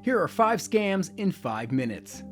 Here are 5 scams in 5 minutes.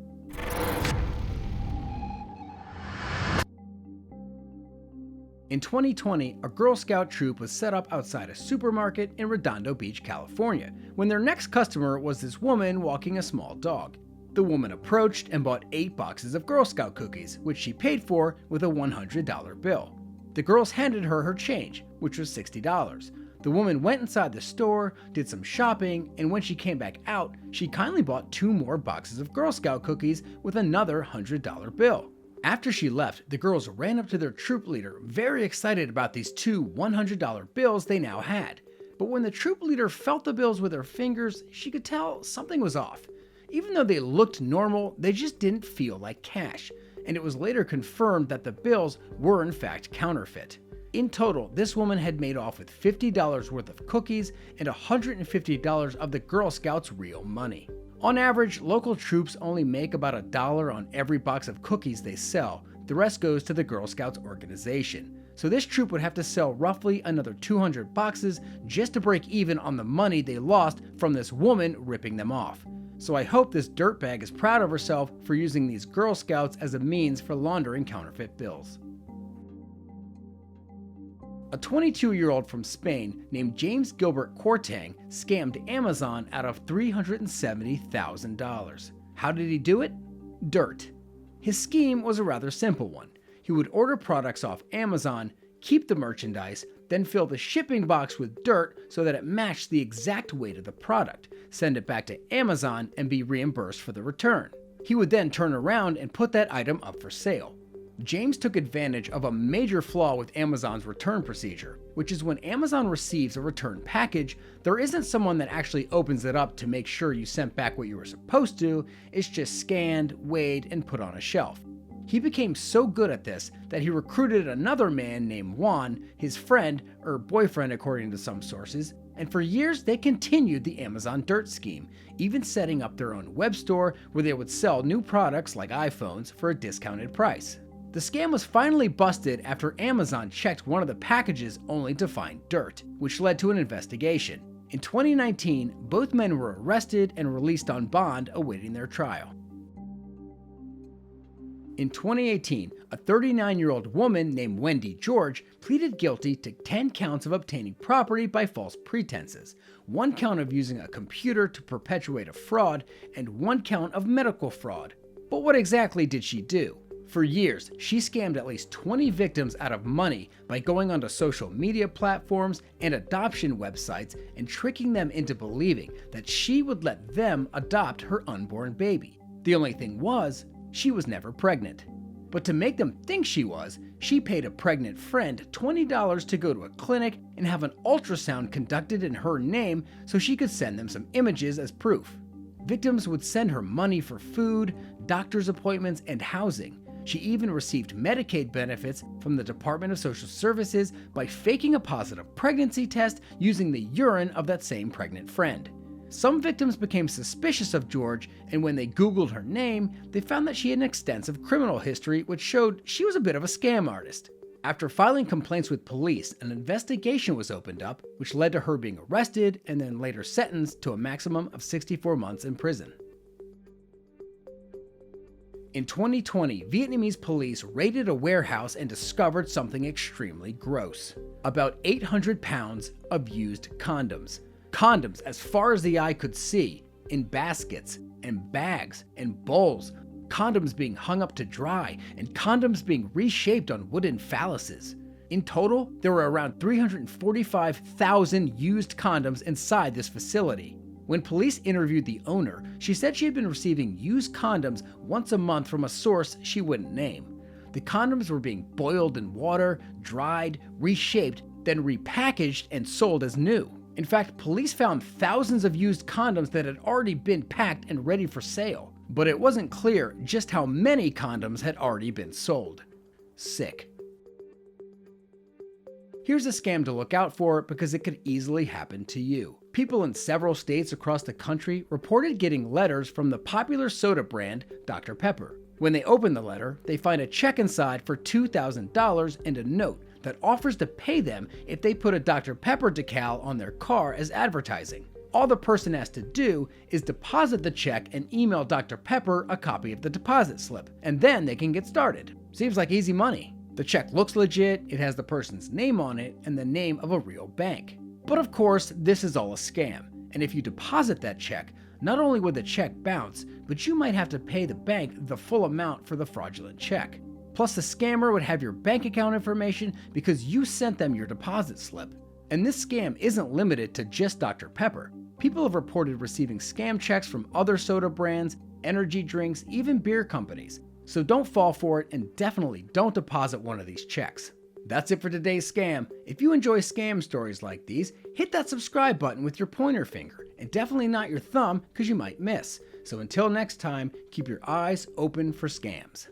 In 2020, a Girl Scout troop was set up outside a supermarket in Redondo Beach, California, when their next customer was this woman walking a small dog. The woman approached and bought 8 boxes of Girl Scout cookies, which she paid for with a $100 bill. The girls handed her her change, which was $60. The woman went inside the store, did some shopping, and when she came back out, she kindly bought 2 more boxes of Girl Scout cookies with another $100 bill. After she left, the girls ran up to their troop leader, very excited about these 2 $100 bills they now had. But when the troop leader felt the bills with her fingers, she could tell something was off. Even though they looked normal, they just didn't feel like cash, and it was later confirmed that the bills were in fact counterfeit. In total, this woman had made off with $50 worth of cookies and $150 of the Girl Scouts' real money. On average, local troops only make about $1 on every box of cookies they sell. The rest goes to the Girl Scouts organization. So this troop would have to sell roughly another 200 boxes just to break even on the money they lost from this woman ripping them off. So I hope this dirtbag is proud of herself for using these Girl Scouts as a means for laundering counterfeit bills. A 22-year-old from Spain named James Gilbert Quartang scammed Amazon out of $370,000. How did he do it? Dirt. His scheme was a rather simple one. He would order products off Amazon, keep the merchandise, then fill the shipping box with dirt so that it matched the exact weight of the product, send it back to Amazon, and be reimbursed for the return. He would then turn around and put that item up for sale. James took advantage of a major flaw with Amazon's return procedure, which is when Amazon receives a return package, there isn't someone that actually opens it up to make sure you sent back what you were supposed to. It's just scanned, weighed, and put on a shelf. He became so good at this that he recruited another man named Juan, his friend, or boyfriend according to some sources, and for years they continued the Amazon dirt scheme, even setting up their own web store where they would sell new products like iPhones for a discounted price. The scam was finally busted after Amazon checked one of the packages only to find dirt, which led to an investigation. In 2019, both men were arrested and released on bond awaiting their trial. In 2018, a 39-year-old woman named Wendy George pleaded guilty to 10 counts of obtaining property by false pretenses, 1 count of using a computer to perpetuate a fraud, and 1 count of medical fraud. But what exactly did she do? For years, she scammed at least 20 victims out of money by going onto social media platforms and adoption websites and tricking them into believing that she would let them adopt her unborn baby. The only thing was, she was never pregnant. But to make them think she was, she paid a pregnant friend $20 to go to a clinic and have an ultrasound conducted in her name so she could send them some images as proof. Victims would send her money for food, doctor's appointments, and housing. She even received Medicaid benefits from the Department of Social Services by faking a positive pregnancy test using the urine of that same pregnant friend. Some victims became suspicious of George, and when they Googled her name, they found that she had an extensive criminal history which showed she was a bit of a scam artist. After filing complaints with police, an investigation was opened up, which led to her being arrested and then later sentenced to a maximum of 64 months in prison. In 2020, Vietnamese police raided a warehouse and discovered something extremely gross. About 800 pounds of used condoms. Condoms as far as the eye could see, in baskets and bags and bowls. Condoms being hung up to dry, and condoms being reshaped on wooden phalluses. In total, there were around 345,000 used condoms inside this facility. When police interviewed the owner, she said she had been receiving used condoms once a month from a source she wouldn't name. The condoms were being boiled in water, dried, reshaped, then repackaged and sold as new. In fact, police found thousands of used condoms that had already been packed and ready for sale, but it wasn't clear just how many condoms had already been sold. Sick. Here's a scam to look out for because it could easily happen to you. People in several states across the country reported getting letters from the popular soda brand Dr. Pepper. When they open the letter, they find a check inside for $2,000 and a note that offers to pay them if they put a Dr. Pepper decal on their car as advertising. All the person has to do is deposit the check and email Dr. Pepper a copy of the deposit slip, and then they can get started. Seems like easy money. The check looks legit, it has the person's name on it, and the name of a real bank. But of course, this is all a scam, and if you deposit that check, not only would the check bounce, but you might have to pay the bank the full amount for the fraudulent check. Plus, the scammer would have your bank account information because you sent them your deposit slip. And this scam isn't limited to just Dr. Pepper. People have reported receiving scam checks from other soda brands, energy drinks, even beer companies. So don't fall for it, and definitely don't deposit one of these checks. That's it for today's scam. If you enjoy scam stories like these, hit that subscribe button with your pointer finger, and definitely not your thumb because you might miss. So until next time, keep your eyes open for scams.